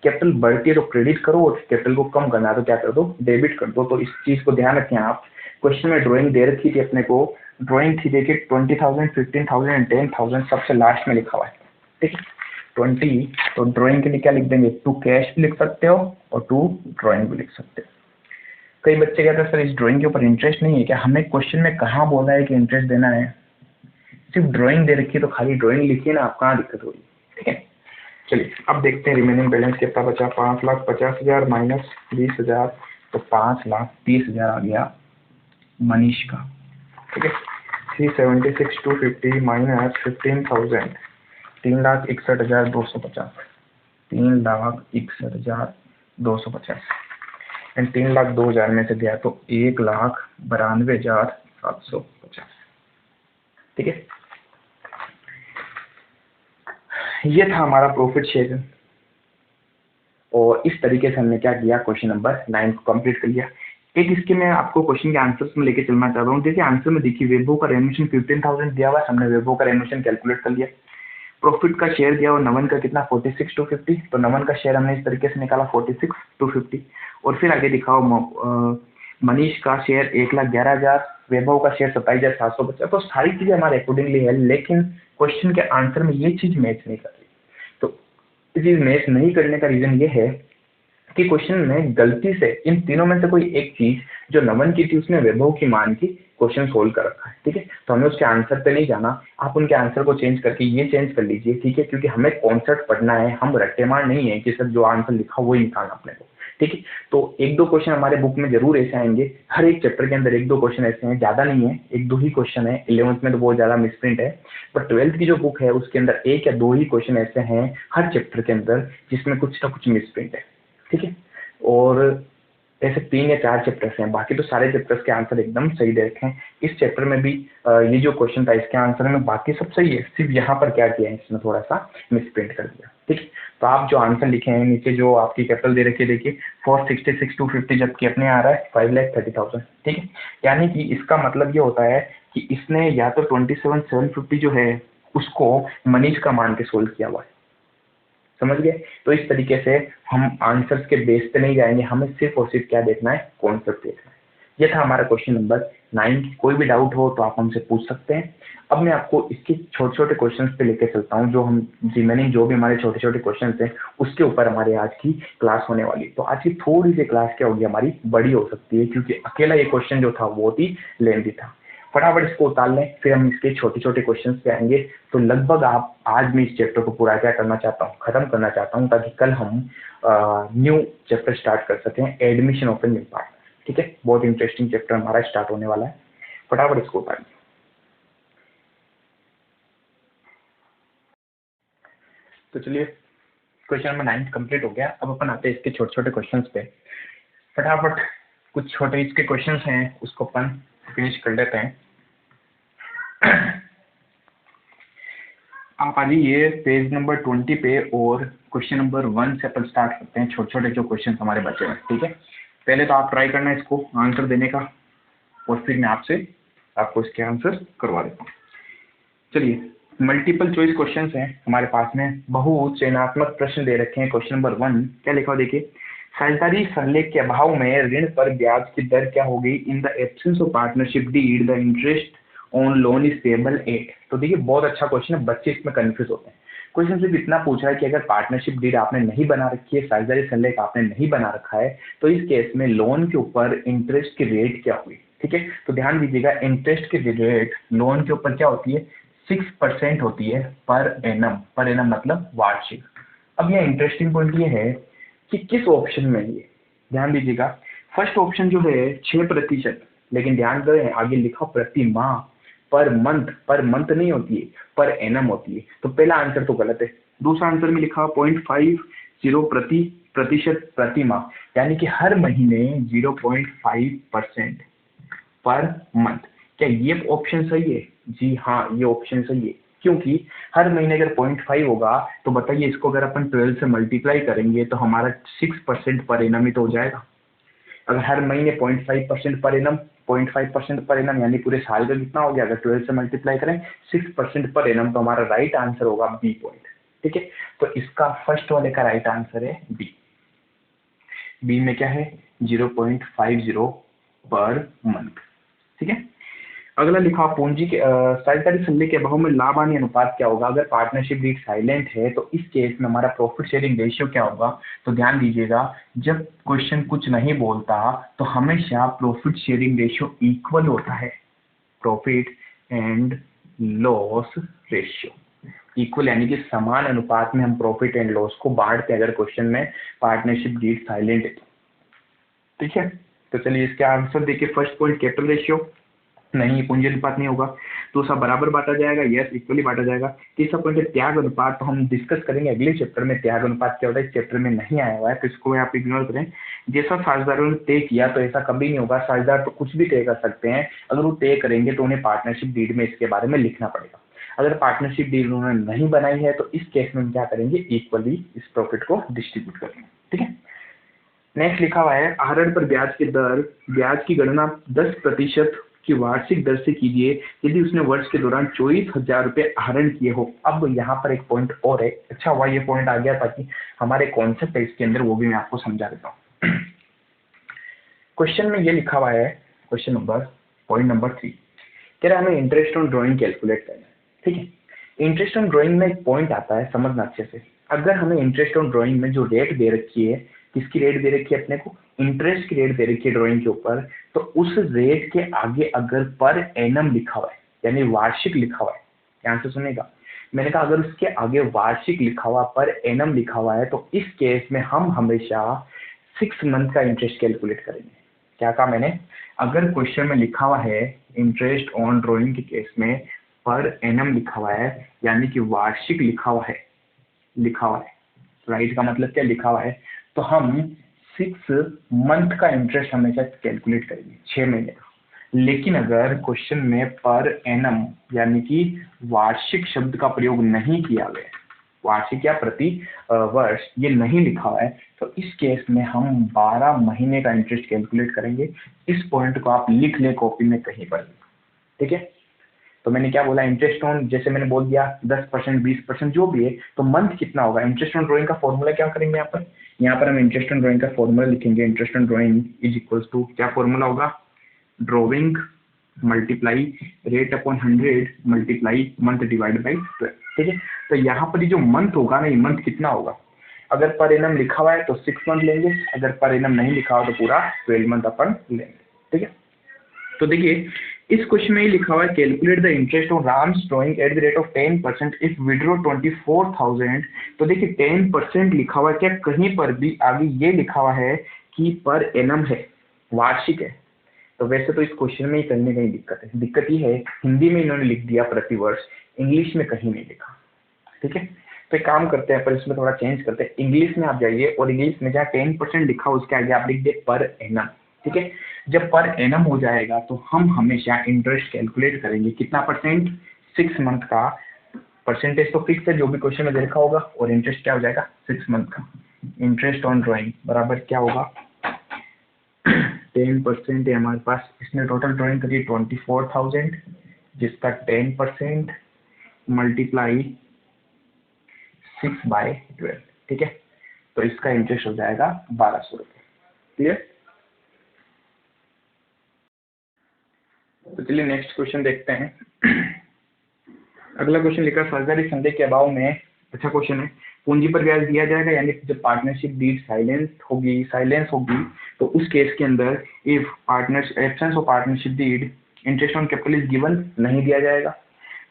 कैपिटल बढ़ती है तो क्रेडिट करो, और कैपिटल को कम करना है तो क्या कर दो डेबिट कर दो। तो इस चीज को ध्यान रखें आप। क्वेश्चन में ड्राइंग दे रखी थी अपने को, ड्राइंग थी देखिए 20,000, 15,000 एंड 10,000 सबसे लास्ट में लिखा हुआ है। ठीक है, 20, तो ड्राइंग के लिए क्या लिख देंगे, टू कैश भी लिख सकते हो और टू ड्राइंग भी लिख सकते हो। कई बच्चे कहते हैं सर इस ड्राइंग के ऊपर इंटरेस्ट नहीं है क्या, हमें क्वेश्चन में कहाँ बोला है कि इंटरेस्ट देना है, सिर्फ ड्राइंग दे रखी है तो खाली ड्राइंग लिखिए ना, आप कहाँ दिक्कत हो रही है। ठीक है, चलिए अब देखते हैं रिमेनिंग बैलेंस कितना बचा। 5,50,000 माइनस 20,000, तो 5,30,000 आ गया मनीष का। ठीक है, 3,76,250 माइनस 15,000, 3,61,250, 3,61,250 एंड 3,02,000 में से गया तो 1,92,750। ठीक है, ये था हमारा प्रॉफिट शेयर, और इस तरीके से हमने क्या किया क्वेश्चन नंबर 9 को कंप्लीट कर लिया। एक इसके मैं आपको क्वेश्चन के आंसर्स में लेके चलना चाहता हूँ। देखिए आंसर में देखिए वैभव का रेमुनेशन 15,000 दिया हुआ है, हमने वैभव का रेमुनेशन कैलकुलेट कर लिया। प्रॉफिट का शेयर दिया हुआ नमन का कितना 46,250, तो नमन का शेयर हमने इस तरीके से निकाला 46,250, और फिर आगे दिखाओ मनीष का शेयर 1,11,000, वैभव का शेयर 27,750। तो सारी चीजें हमारे अकॉर्डिंगली है, लेकिन क्वेश्चन के आंसर में ये चीज मैच नहीं कर रही। तो ये चीज मैच नहीं करने का रीजन ये है कि क्वेश्चन में गलती से इन तीनों में से कोई एक चीज जो नमन की थी उसने वैभव की मान की क्वेश्चन सोल्व कर रखा है। ठीक है, तो हमें उसके आंसर पे नहीं जाना, आप उनके आंसर को चेंज करके ये चेंज कर लीजिए। ठीक है, क्योंकि हमें कॉन्सेप्ट पढ़ना है, हम रट्टेमार नहीं है कि सर जो आंसर लिखा वो ही निकालना अपने को। ठीक है, तो एक दो क्वेश्चन हमारे बुक में जरूर ऐसे आएंगे, हर एक चैप्टर के अंदर एक दो क्वेश्चन ऐसे हैं, ज्यादा नहीं है, एक दो ही क्वेश्चन है। 11th में तो बहुत ज्यादा मिसप्रिंट है, पर 12th की जो बुक है उसके अंदर एक या दो ही क्वेश्चन ऐसे हैं हर चैप्टर के अंदर जिसमें कुछ ना कुछ मिसप्रिंट है। ठीक है, और ऐसे 3 या 4 चैप्टर्स हैं, बाकी तो सारे चैप्टर्स के आंसर एकदम सही दे रखे हैं। इस चैप्टर में भी ये जो क्वेश्चन था इसके आंसर में बाकी सब सही है, सिर्फ यहाँ पर क्या किया है इसमें थोड़ा सा मिसप्रिंट कर दिया। ठीक है, तो आप जो आंसर लिखे हैं नीचे जो आपकी कैपिटल दे रखी है देखिए 466,250, जबकि अपने आ रहा है 5,30,000। ठीक है, यानी कि इसका मतलब ये होता है कि इसने या तो 27,750 जो है उसको मनीष का मान के सोल्व किया हुआ है। समझ गए? तो इस तरीके से हम आंसर्स के बेस पे नहीं जाएंगे, हमें सिर्फ और सिर्फ क्या देखना है, कॉन्सेप्ट देखना है। ये था हमारा क्वेश्चन नंबर 9। कोई भी डाउट हो तो आप हमसे पूछ सकते हैं। अब मैं आपको इसके छोटे छोटे क्वेश्चंस पे लेके चलता हूँ, जो हम रिमेनिंग जो भी हमारे छोटे छोटे क्वेश्चंस हैं उसके ऊपर हमारी आज की क्लास होने वाली। तो आज की थोड़ी सी क्लास क्या होगी हमारी, बड़ी हो सकती है, क्योंकि अकेला ये क्वेश्चन जो था बहुत ही लेंथी था। फटाफट इसको उतार लें, फिर हम इसके छोटे छोटे क्वेश्चन पे आएंगे। तो लगभग आप आज मैं इस चैप्टर को पूरा क्या करना चाहता हूँ, खत्म करना चाहता हूँ, ताकि कल हम न्यू चैप्टर स्टार्ट कर सकें, admission of a new partner. ठीक है, बहुत इंटरेस्टिंग चैप्टर हमारा स्टार्ट होने वाला है। फटाफट इसको उतारिए। तो चलिए, क्वेश्चन नंबर 9 कंप्लीट हो गया। अब अपन आते हैं इसके छोटे छोटे क्वेश्चंस पे। फटाफट कुछ छोटे इसके क्वेश्चंस हैं उसको अपन फिनिश कर लेते हैं। आप आ जाइए पेज नंबर 20 पे और क्वेश्चन नंबर 1 से अपन स्टार्ट करते हैं, छोटे छोटे जो क्वेश्चन हमारे बचे हैं। ठीक है, पहले तो आप ट्राई करना इसको आंसर देने का, और फिर मैं आपको इसके आंसर करवा देता हूँ। चलिए, मल्टीपल चॉइस क्वेश्चंस हैं हमारे पास में, बहुचयनात्मक प्रश्न दे रखे हैं। क्वेश्चन नंबर 1 क्या लिखा हो देखिए, साझेदारी सरलेख के अभाव में ऋण पर ब्याज की दर क्या होगी? In the absence of partnership did the interest on loan is payable eight. तो देखिए, बहुत अच्छा क्वेश्चन है, बच्चे इसमें कंफ्यूज होते हैं। क्वेश्चन सिर्फ इतना पूछा है कि अगर पार्टनरशिप डीड आपने नहीं बना रखी है, साझेदारी सरलेख आपने नहीं बना रखा है, तो इस केस में लोन के ऊपर इंटरेस्ट की रेट क्या हुई। ठीक है, तो ध्यान दीजिएगा, इंटरेस्ट की रेट लोन के ऊपर क्या होती है, 6% होती है पर एनम। पर एनम मतलब वार्षिक। अब यह इंटरेस्टिंग पॉइंट ये है कि किस ऑप्शन में ये, ध्यान दीजिएगा, फर्स्ट ऑप्शन जो है 6%, लेकिन ध्यान दें आगे लिखा प्रति माह, पर मंथ नहीं होती है, पर एनम होती है। तो पहला आंसर तो गलत है। दूसरा आंसर में लिखा 0.50 प्रतिशत प्रति माह, यानी कि हर महीने 0.5% पर मंथ। क्या ये ऑप्शन सही है? जी हाँ, ये ऑप्शन सही है, क्योंकि हर महीने अगर 0.5 होगा तो बताइए, इसको अगर अपन 12 से मल्टीप्लाई करेंगे तो हमारा 6% पर एनम ही तो हो जाएगा। अगर हर महीने 0.5% पर एनम, 0.5% पर एनम, यानी पूरे साल का कितना हो गया? अगर 12 से मल्टीप्लाई करें 6% पर एनम, तो हमारा राइट आंसर होगा बी पॉइंट। ठीक है, तो इसका फर्स्ट वाले का राइट आंसर है बी। बी में क्या है? 0.50 पर मंथ। ठीक है, अगला लिखा पूंजी के साझेदारी सरलेख के अभाव में लाभ हानि अनुपात क्या होगा? अगर पार्टनरशिप डीड साइलेंट है तो इस केस में हमारा प्रॉफिट शेयरिंग रेशियो क्या होगा? तो ध्यान दीजिएगा, जब क्वेश्चन कुछ नहीं बोलता तो हमेशा प्रॉफिट शेयरिंग रेशियो इक्वल होता है। Profit and loss ratio equal, यानी कि समान अनुपात में हम प्रॉफिट एंड लॉस को बांटते हैं अगर क्वेश्चन में पार्टनरशिप डीड साइलेंट है। ठीक है, तो चलिए इसके आंसर देखिए। फर्स्ट पॉइंट कैपिटल रेशियो, नहीं, पूंजी अनुपात नहीं होगा। दूसरा बराबर बांटा जाएगा, यस इक्वली बांटा जाएगा। तीसरा पॉइंट है त्याग अनुपात, तो हम डिस्कस करेंगे अगले चैप्टर में त्याग अनुपात क्या होता है, इस चैप्टर में नहीं आया हुआ है, तो इसको आप इग्नोर करें। जैसा साझेदारों ने तय किया तो ऐसा कभी नहीं होगा। साझेदार तो कुछ भी तय कर सकते हैं, अगर वो तय करेंगे तो उन्हें पार्टनरशिप डीड में इसके बारे में लिखना पड़ेगा। अगर पार्टनरशिप डीड उन्होंने नहीं बनाई है तो इस केस में हम क्या करेंगे, इक्वली इस प्रॉफिट को डिस्ट्रीब्यूट करेंगे। ठीक है, नेक्स्ट लिखा हुआ है आहरण पर ब्याज की दर, ब्याज की गणना 10% की वार्षिक दर से कीजिए यदि उसने वर्ष के दौरान 24,000 रुपए आहरण किए हो। अब यहाँ पर एक पॉइंट और है, अच्छा हुआ ये पॉइंट आ गया ताकि हमारे कॉन्सेप्ट है इसके अंदर वो भी मैं आपको समझा देता हूँ। क्वेश्चन में ये लिखा हुआ है, क्वेश्चन नंबर पॉइंट नंबर 3 कह रहा है हमें इंटरेस्ट ऑन ड्रॉइंग कैलकुलेट करना है। ठीक है, इंटरेस्ट ऑन ड्रॉइंग में एक पॉइंट आता है, समझना अच्छे से। अगर हमें इंटरेस्ट ऑन ड्रॉइंग में जो रेट दे रखी है, किसकी रेट दे रखी है अपने को? इंटरेस्ट की रेट दे रखी है ड्रॉइंग के ऊपर, तो उस रेट के आगे अगर पर एनम लिखा हुआ है, यानी वार्षिक लिखा हुआ है, ध्यान से सुनेगा, मैंने कहा अगर उसके आगे वार्षिक लिखा हुआ, पर एनम लिखा हुआ है, तो इस केस में हम हमेशा 6 मंथ का इंटरेस्ट कैलकुलेट करेंगे। क्या कहा मैंने? अगर क्वेश्चन में लिखा हुआ है इंटरेस्ट ऑन ड्रॉइंग के केस में पर एनम लिखा हुआ है, यानी कि वार्षिक लिखा हुआ है, राइट का मतलब क्या लिखा हुआ है, तो हम 6 मंथ का इंटरेस्ट हमेशा कैलकुलेट करेंगे, 6 महीने का। लेकिन अगर क्वेश्चन में पर एनम यानी कि वार्षिक शब्द का प्रयोग नहीं किया गया, वार्षिक या प्रति वर्ष ये नहीं लिखा हुआ है, तो इस केस में हम 12 महीने का इंटरेस्ट कैलकुलेट करेंगे। इस पॉइंट को आप लिख ले कॉपी में कहीं पर। ठीक है, तो मैंने क्या बोला, इंटरेस्ट ऑन, जैसे मैंने बोल दिया 10%, 20% जो भी है, तो मंथ कितना होगा। इंटरेस्ट ऑन ड्रॉइंग का फॉर्मूला क्या करेंगे यहाँ पर हम इंटरेस्ट ऑन ड्रॉइंग का फॉर्मूला लिखेंगे। Interest on drawing is equals to, क्या फॉर्मूला होगा? Drawing multiply rate upon 100 multiply month divide by 12। ठीक है, तो यहाँ पर ये जो मंथ होगा ना, ये मंथ कितना होगा, अगर पर एनम लिखा हुआ है तो 6 मंथ लेंगे, अगर पर एनम नहीं लिखा हुआ तो पूरा 12 मंथ अपन लेंगे। ठीक है, तो देखिए इस क्वेश्चन में ही लिखा हुआ है calculate the interest on Ram's drawing at the rate of 10% if withdraw 24,000। तो देखिए 10% लिखा हुआ है, क्या कहीं पर भी आगे ये लिखा हुआ है कि पर एनम है, वार्षिक है? तो वैसे तो इस क्वेश्चन में ही कहीं ना कहीं दिक्कत है। दिक्कत ये है हिंदी में इन्होंने लिख दिया प्रतिवर्ष, इंग्लिश में कहीं नहीं लिखा। ठीक है, तो एक काम करते हैं पर इसमें थोड़ा चेंज करते हैं, इंग्लिश में आप जाइए और इंग्लिश में जहाँ 10% लिखा हो उसके आगे आप लिख दे पर एनम। ठीक है, जब पर एनम हो जाएगा तो हम हमेशा इंटरेस्ट कैलकुलेट करेंगे, कितना परसेंट, 6 मंथ का। परसेंटेज तो फिक्स है जो भी क्वेश्चन में देखा होगा, और इंटरेस्ट क्या हो जाएगा 6 मंथ का। इंटरेस्ट ऑन ड्रॉइंग बराबर क्या होगा 10% है हमारे पास, इसने टोटल ड्राइंग करी 24,000 जिसका 10% मल्टीप्लाई 6/12। ठीक है, तो इसका इंटरेस्ट हो जाएगा 1200 रुपये। क्लियर? तो चलिए नेक्स्ट क्वेश्चन देखते हैं। अगला क्वेश्चन लिखा साझेदारी संदेह के अभाव में, अच्छा क्वेश्चन है, पूंजी पर ब्याज दिया जाएगा, यानी जब पार्टनरशिप डीड साइलेंस होगी तो उस केस के अंदर if partners absence of partnership deed interest on capital is given, नहीं दिया जाएगा।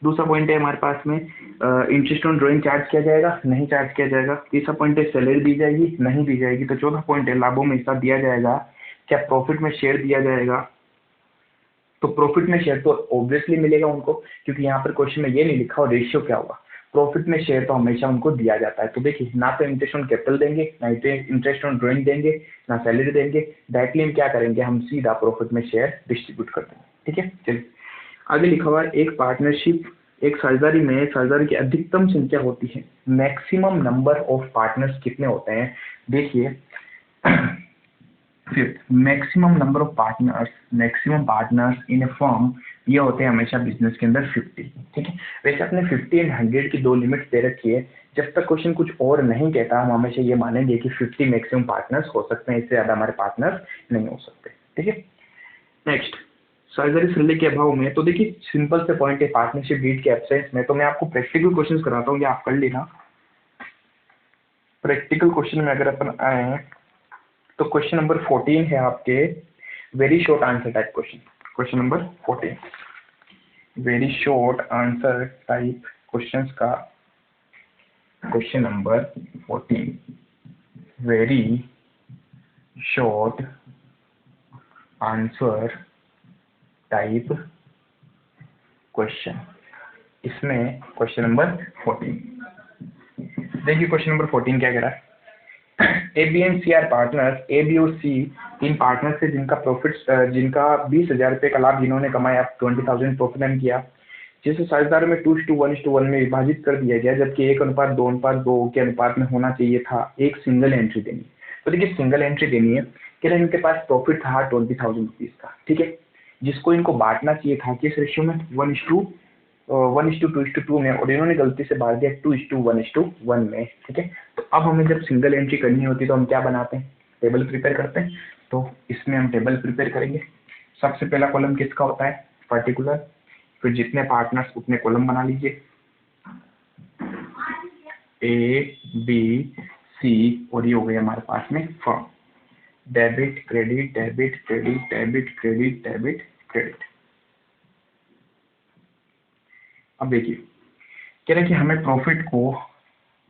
दूसरा पॉइंट है हमारे पास में इंटरेस्ट ऑन ड्राइंग चार्ज किया जाएगा, नहीं चार्ज किया जाएगा। तीसरा पॉइंट है सैलरी दी जाएगी, नहीं दी जाएगी। तो चौथा पॉइंट है लाभों में हिस्सा दिया जाएगा, क्या प्रॉफिट में शेयर दिया जाएगा? तो प्रॉफिट में शेयर तो ऑब्वियसली मिलेगा उनको, क्योंकि यहाँ पर क्वेश्चन में ये नहीं लिखा और रेशियो क्या होगा। प्रॉफिट में शेयर तो हमेशा उनको दिया जाता है। तो देखिए ना तो इंटरेस्ट ऑन कैपिटल देंगे, ना इंटरेस्ट ऑन ड्राइंग देंगे, ना सैलरी देंगे, डायरेक्टली हम क्या करेंगे, हम सीधा प्रॉफिट में शेयर डिस्ट्रीब्यूट कर देंगे। ठीक है, चलिए आगे लिखा हुआ है एक पार्टनरशिप, एक साझेदारी में साझेदारी की अधिकतम संख्या होती है, मैक्सिमम नंबर ऑफ पार्टनर्स कितने होते हैं? देखिए फिर maximum number of partners in A firm, ये होते हैं हमेशा बिजनेस के अंदर 50। ठीक है, वैसे आपने 50 एंड 100 की दो लिमिट दे रखी है, जब तक क्वेश्चन कुछ और नहीं कहता हम हमेशा ये मानेंगे कि 50 मैक्सिमम पार्टनर्स हो सकते हैं, इससे ज्यादा हमारे पार्टनर्स नहीं हो सकते। ठीक है, नेक्स्ट साझेदारी सल्ले के अभाव में, तो देखिए सिंपल से पॉइंट है पार्टनरशिप डीड के एब्सेंस में, तो मैं आपको प्रैक्टिकल क्वेश्चन कराता हूँ, ये आप कर लेना। प्रैक्टिकल क्वेश्चन में अगर अपन आए तो क्वेश्चन नंबर 14 है आपके, very short answer type question. Question number 14 very short answer type questions का question number 14 very short answer type question, इसमें क्वेश्चन नंबर 14 देखिए। क्वेश्चन नंबर 14 क्या कह रहा है, A B and C are partners, A B और सी तीन पार्टनर्स से जिनका प्रॉफिट, जिनका 20,000 रुपये का लाभ जिन्होंने कमाया, 20,000 प्रॉफिट अर्न किया, जिसे साझेदारों में 2:1:1 में विभाजित कर दिया गया, जबकि 1:2:2 के अनुपात में होना चाहिए था। एक सिंगल एंट्री देनी, तो देखिए सिंगल एंट्री देनी है, कह रहे इनके पास प्रॉफिट था 20,000 रुपीज का। ठीक है, जिसको इनको बांटना चाहिए था किस रेशियो में, 1:2:2 में, और इन्होंने गलती से बांट दिया 2:1:1 में। ठीक है, तो अब हमें जब सिंगल एंट्री करनी होती है तो हम क्या बनाते हैं, टेबल प्रिपेयर करते हैं। तो इसमें हम टेबल प्रिपेयर करेंगे। सबसे पहला कॉलम किसका होता है, पर्टिकुलर, फिर जितने पार्टनर्स उतने कॉलम बना लीजिए, ए बी सी, और ये हो गए हमारे पास में firm, debit credit debit credit debit credit debit credit. अब देखिए कह रहे हैं कि हमें प्रॉफिट को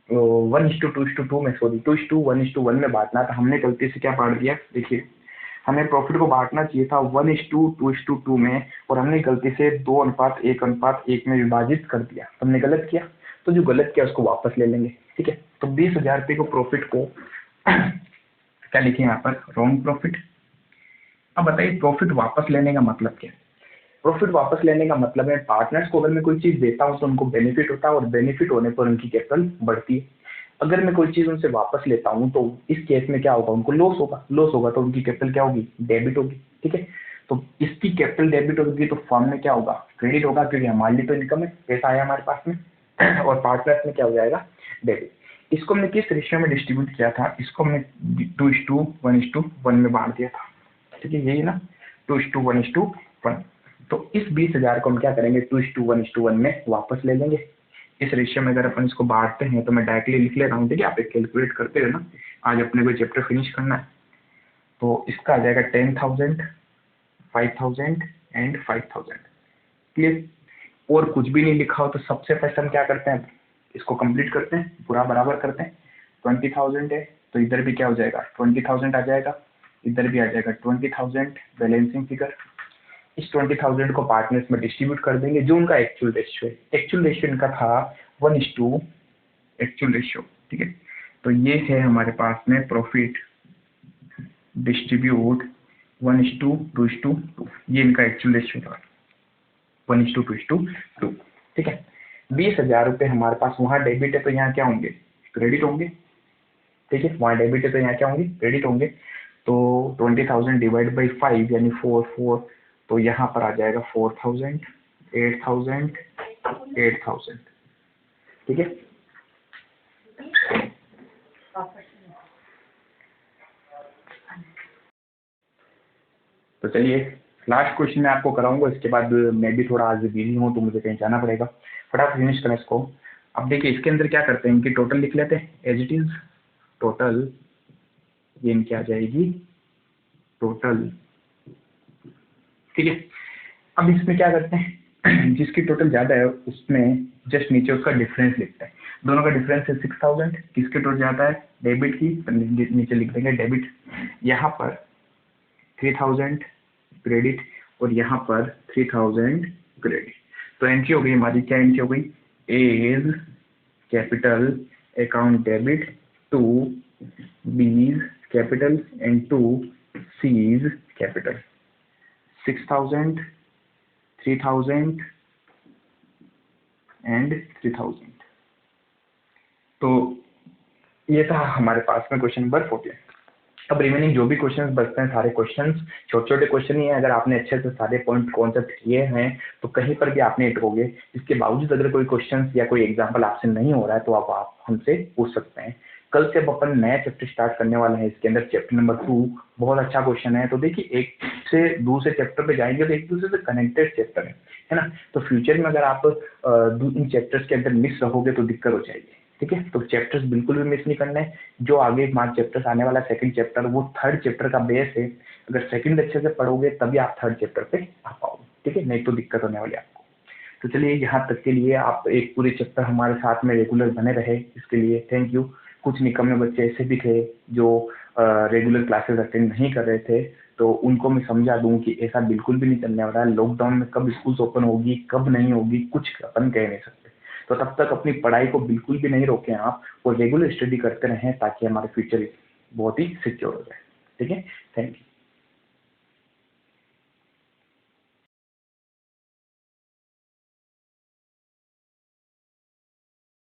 1:2:2 में, सॉरी 2:1:1 में बांटना था, हमने गलती से क्या बांट दिया। देखिए हमें प्रॉफिट को बांटना चाहिए था 1:2:2 में, और हमने गलती से 2:1:1 में विभाजित कर दिया, हमने गलत किया। तो जो गलत किया उसको वापस ले लेंगे। ठीक है, तो 20,000 रुपये को प्रॉफिट को क्या लिखे यहाँ पर, रॉन्ग प्रॉफिट। अब बताइए प्रॉफिट वापस लेने का मतलब क्या है। प्रॉफिट वापस लेने का मतलब है पार्टनर्स को अगर मैं कोई चीज देता हूँ तो उनको बेनिफिट होता है, और बेनिफिट होने पर उनकी कैपिटल बढ़ती है। अगर मैं कोई चीज उनसे वापस लेता हूँ तो इस केस में क्या होगा, उनको लॉस होगा तो उनकी कैपिटल क्या होगी, डेबिट होगी। ठीक है, तो इसकी कैपिटल डेबिट होगी तो फर्म में क्या होगा, क्रेडिट होगा, क्योंकि हमारे लिए तो इनकम है, पैसा आया हमारे पास में, और पार्टनर्स में क्या हो जाएगा, डेबिट। इसको हमने किस रेशियो में डिस्ट्रीब्यूट किया था, इसको हमने 2:1:1 में बांट दिया था। ठीक है, यही ना 2:1:1। तो इस 20,000 को हम क्या करेंगे, 2:1:1 में वापस ले लेंगे। इस रेशियो में अगर अपन इसको बांटते हैं तो मैं डायरेक्टली लिख ले रहा हूँ, ठीक है, आप एक कैलकुलेट करते रहना, आज अपने को चैप्टर फिनिश करना है। तो इसका आ जाएगा 10,000, 5,000 एंड 5,000। क्लियर? और कुछ भी नहीं लिखा हो तो सबसे फर्स्ट हम क्या करते हैं, इसको कंप्लीट करते हैं, पूरा बराबर करते हैं। 20,000 है तो इधर भी क्या हो जाएगा, 20,000 आ जाएगा, इधर भी आ जाएगा 20,000 बैलेंसिंग फिगर। इस 20,000 को पार्टनर्स में डिस्ट्रीब्यूट कर देंगे, जो उनका एक्चुअल रेशियो है। एक्चुअल रेशियो इनका था 1:, एक्चुअल रेशियो, ठीक है। तो ये है हमारे पास में प्रॉफिट डिस्ट्रीब्यूट 1:2:2, ये इनका एक्चुअल रेशियो था 1:2:2, ठीक है। 20,000 रुपये हमारे पास वहाँ डेबिट है तो यहाँ क्या होंगे, क्रेडिट होंगे, ठीक है। वहाँ डेबिट है तो यहाँ क्या होंगे, क्रेडिट होंगे। तो 20,000 डिवाइड बाई 5 यानी 4, तो यहाँ पर आ जाएगा 4,000, 8,000, 8,000, ठीक है। तो चलिए लास्ट क्वेश्चन मैं आपको कराऊंगा, इसके बाद मैं भी थोड़ा आज बिजी हूँ तो मुझे कहीं जाना पड़ेगा, फटाफट फिनिश करें इसको। अब देखिए इसके अंदर क्या करते हैं, इनकी टोटल लिख लेते हैं एज इट इज। टोटल ये इनकी आ जाएगी टोटल, ठीक है। अब इसमें क्या करते हैं, जिसकी टोटल ज्यादा है उसमें जस्ट नीचे उसका डिफरेंस लिखते हैं। दोनों का डिफरेंस है 6,000, किसके टोटल ज्यादा है, डेबिट की, तो नीचे लिख देंगे डेबिट। यहाँ पर 3,000 क्रेडिट और यहाँ पर 3,000 क्रेडिट। तो एंट्री हो गई हमारी, क्या एंट्री हो गई, as capital account debit to B's capital and to C's capital. 6,000, 3,000 and 3,000। तो ये था हमारे पास में क्वेश्चन नंबर 14। अब रिमेनिंग जो भी क्वेश्चंस बचते हैं, सारे क्वेश्चंस छोटे छोटे क्वेश्चन ही हैं। अगर आपने अच्छे से सारे पॉइंट कॉन्सेप्ट किए हैं तो कहीं पर भी आप नहीं अटकोगे। इसके बावजूद अगर कोई क्वेश्चंस या कोई एग्जांपल आपसे नहीं हो रहा है तो आप हमसे पूछ सकते हैं। कल से अब अपन नया चैप्टर स्टार्ट करने वाले हैं। इसके अंदर चैप्टर नंबर 2 बहुत अच्छा क्वेश्चन है। तो देखिए एक से दूसरे चैप्टर पे जाएंगे तो एक दूसरे से कनेक्टेड चैप्टर है ना। तो फ्यूचर में अगर आप इन चैप्टर्स के अंदर मिस रहोगे तो दिक्कत हो जाएगी, ठीक है। तो चैप्टर्स बिल्कुल भी मिस नहीं करना है। जो आगे मार्च चैप्टर्स आने वाला सेकंड चैप्टर, वो थर्ड चैप्टर का बेस है। अगर सेकंड अच्छे से पढ़ोगे तभी आप थर्ड चैप्टर पे आ पाओगे, ठीक है, नहीं तो दिक्कत होने वाली है आपको। तो चलिए यहाँ तक के लिए आप एक पूरे चैप्टर हमारे साथ में रेगुलर बने रहे, इसके लिए थैंक यू। कुछ निकम्मे बच्चे ऐसे भी थे जो रेगुलर क्लासेस अटेंड नहीं कर रहे थे, तो उनको मैं समझा दूं कि ऐसा बिल्कुल भी नहीं चलने वाला है। लॉकडाउन में कब स्कूल्स ओपन होगी कब नहीं होगी कुछ अपन कह नहीं सकते। तो तब तक अपनी पढ़ाई को बिल्कुल भी नहीं रोकें आप, और रेगुलर स्टडी करते रहें ताकि हमारे फ्यूचर बहुत ही सिक्योर हो जाए, ठीक है। Thank you.